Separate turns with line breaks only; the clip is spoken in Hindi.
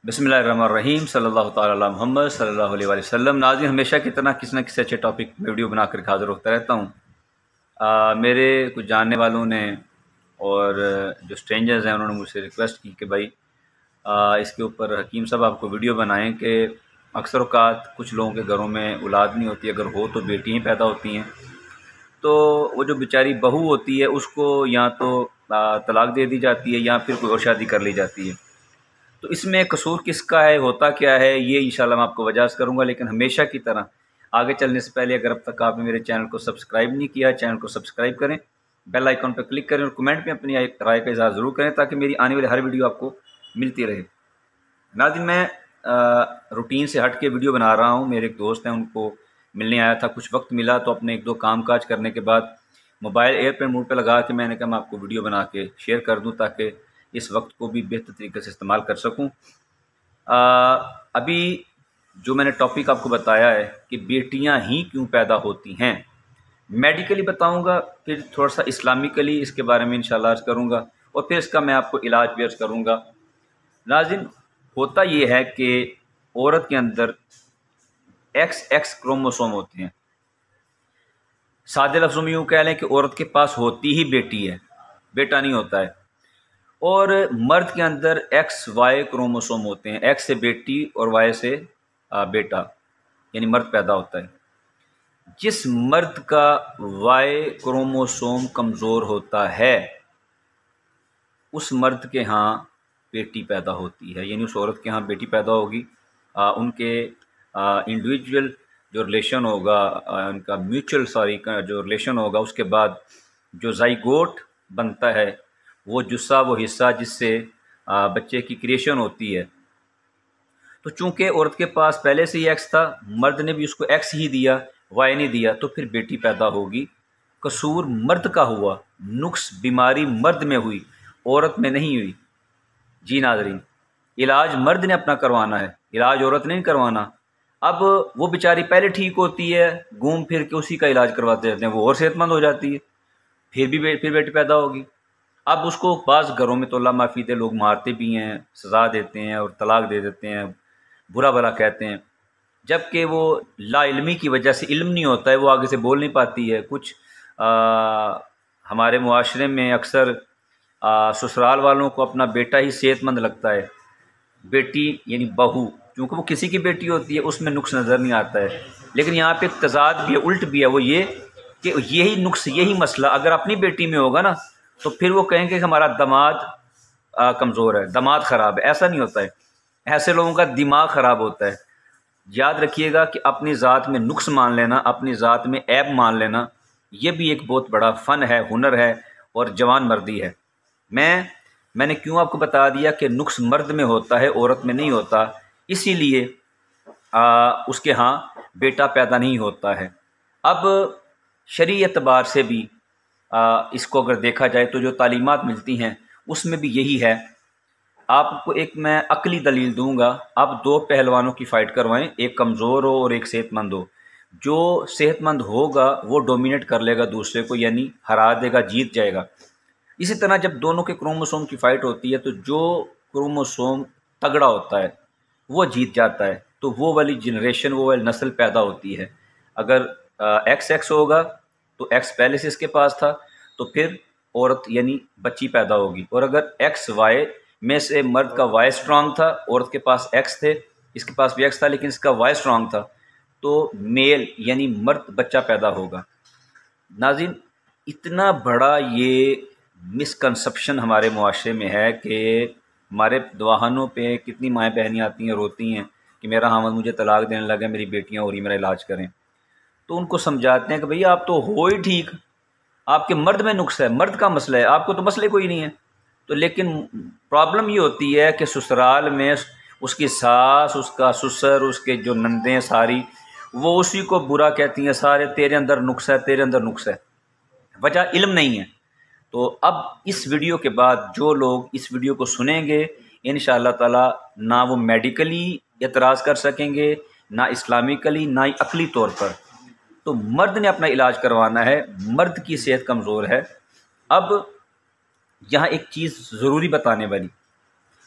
बिस्मिल्लाहिर्रहमानिर्रहीम सल्लल्लाहु ताला अला मुहम्मद सल्लल्लाहु अलैहि वसल्लम। नाज़रीन, हमेशा की तरह किसी न किसी अच्छे टॉपिक में वीडियो बना कर हाज़िर होता रहता हूँ। मेरे कुछ जानने वालों ने और जो स्ट्रेंजर्स हैं उन्होंने मुझसे रिक्वेस्ट की कि भाई इसके ऊपर हकीम साहब आपको वीडियो बनाएं कि अक्सर औक़ात कुछ लोगों के घरों में औलाद नहीं होती, अगर हो तो बेटियाँ ही पैदा होती हैं, तो वो जो बेचारी बहू होती है उसको या तो तलाक दे दी जाती है या फिर कोई और शादी कर ली जाती है। तो इसमें कसूर किसका है, होता क्या है, ये इंशाल्लाह मैं आपको वजाहत करूँगा। लेकिन हमेशा की तरह आगे चलने से पहले अगर अब तक आपने मेरे चैनल को सब्सक्राइब नहीं किया, चैनल को सब्सक्राइब करें, बेल आइकन पर क्लिक करें और कमेंट में अपनी राय का इज़हार ज़रूर करें ताकि मेरी आने वाली हर वीडियो आपको मिलती रहे। नाज़रीन, मैं रूटीन से हट के वीडियो बना रहा हूँ। मेरे एक दोस्त हैं, उनको मिलने आया था, कुछ वक्त मिला तो अपने एक दो काम काज करने के बाद मोबाइल एयरप्लेन मोड पे लगा के मैंने कहा मैं आपको वीडियो बना के शेयर कर दूं ताकि इस वक्त को भी बेहतर तरीके से इस्तेमाल कर सकूं। अभी जो मैंने टॉपिक आपको बताया है कि बेटियां ही क्यों पैदा होती हैं, मेडिकली बताऊंगा, फिर थोड़ा सा इस्लामिकली इसके बारे में इंशाल्लाह अर्ज़ करूंगा और फिर इसका मैं आपको इलाज भी अर्ज़ करूंगा। नाज़रीन, होता ये है कि औरत के अंदर XX क्रोमोसोम होते हैं। सादे लफ्ज़ों में यूँ कह लें कि औरत के पास होती ही बेटी है, बेटा नहीं होता है। और मर्द के अंदर XY क्रोमोसोम होते हैं, X से बेटी और Y से बेटा, यानी मर्द पैदा होता है। जिस मर्द का Y क्रोमोसोम कमज़ोर होता है उस मर्द के यहाँ बेटी पैदा होती है, यानी उस औरत के यहाँ बेटी पैदा होगी। उनके इंडिविजुअल जो रिलेशन होगा, उनका म्यूचुअल जो रिलेशन होगा, उसके बाद जो ज़ाइगोट बनता है, वो जुस्सा, वो हिस्सा जिससे बच्चे की क्रिएशन होती है। तो चूंकि औरत के पास पहले से ही X था, मर्द ने भी उसको X ही दिया, Y नहीं दिया, तो फिर बेटी पैदा होगी। कसूर मर्द का हुआ, नुक्स बीमारी मर्द में हुई, औरत में नहीं हुई। जी नाज़रीन, इलाज मर्द ने अपना करवाना है, इलाज औरत ने नहीं करवाना। अब वो बेचारी पहले ठीक होती है, घूम फिर के उसी का इलाज करवाते रहते हैं, वो और सेहतमंद हो जाती है, फिर बेटी पैदा होगी। अब उसको बाज़ घरों में तो अल्लाह माफ़ी दे लोग मारते भी हैं, सज़ा देते हैं और तलाक दे देते हैं, बुरा भला कहते हैं, जबकि वो लाइल्मी की वजह से, इल्म नहीं होता है, वो आगे से बोल नहीं पाती है। कुछ हमारे मुआशरे में अक्सर ससुराल वालों को अपना बेटा ही सेहतमंद लगता है, बेटी यानी बहू क्योंकि वो किसी की बेटी होती है उसमें नुक्स नज़र नहीं आता है। लेकिन यहाँ पे तज़ाद भी है, उल्ट भी है, वो ये कि यही नुक्स, यही मसला अगर अपनी बेटी में होगा ना तो फिर वो कहेंगे कि हमारा दामाद कमज़ोर है, दामाद ख़राब है। ऐसा नहीं होता है, ऐसे लोगों का दिमाग ख़राब होता है। याद रखिएगा कि अपनी ज़ात में नुक्स मान लेना, अपनी ज़ात में ऐब मान लेना, ये भी एक बहुत बड़ा फ़न है, हुनर है और जवान मर्दी है। मैंने क्यों आपको बता दिया कि नुक्स मर्द में होता है, औरत में नहीं होता, इसीलिए उसके यहाँ बेटा पैदा नहीं होता है। अब शरई एतबार से भी इसको अगर देखा जाए तो जो तालीमात मिलती हैं उसमें भी यही है। आपको एक मैं अक्ली दलील दूंगा, आप दो पहलवानों की फ़ाइट करवाएं, एक कमज़ोर हो और एक सेहतमंद हो। जो सेहतमंद होगा वो डोमिनेट कर लेगा दूसरे को, यानी हरा देगा, जीत जाएगा। इसी तरह जब दोनों के क्रोमोसोम की फ़ाइट होती है तो जो क्रोमोसोम तगड़ा होता है वो जीत जाता है, तो वो वाली जनरेशन, वो वाली नस्ल पैदा होती है। अगर XX होगा तो X पहले से इसके पास था तो फिर औरत यानी बच्ची पैदा होगी। और अगर XY में से मर्द का Y स्ट्रांग था, औरत के पास X थे, इसके पास भी X था लेकिन इसका Y स्ट्रांग था, तो मेल यानी मर्द बच्चा पैदा होगा। नाज़रीन, इतना बड़ा ये मिसकंसेप्शन हमारे मुआशरे में है कि हमारे दवाखानों पे कितनी माएँ बहनें आती हैं, रोती हैं कि मेरा हामिद मुझे तलाक देने लगा, मेरी बेटियां हो रही, मेरा इलाज करें। तो उनको समझाते हैं कि भैया आप तो हो ही ठीक, आपके मर्द में नुक्स है, मर्द का मसला है, आपको तो मसले कोई नहीं है। तो लेकिन प्रॉब्लम ये होती है कि ससुराल में उसकी सास, उसका ससुर, उसके जो नंदें सारी, वो उसी को बुरा कहती हैं, सारे तेरे अंदर नुक्स है, तेरे अंदर नुक्स है, वजह इल्म नहीं है। तो अब इस वीडियो के बाद जो लोग इस वीडियो को सुनेंगे इंशाअल्लाह ताला ना वो मेडिकली एतराज़ कर सकेंगे, ना इस्लामिकली, ना ही अकली तौर पर। तो मर्द ने अपना इलाज करवाना है, मर्द की सेहत कमज़ोर है। अब यहाँ एक चीज़ ज़रूरी बताने वाली,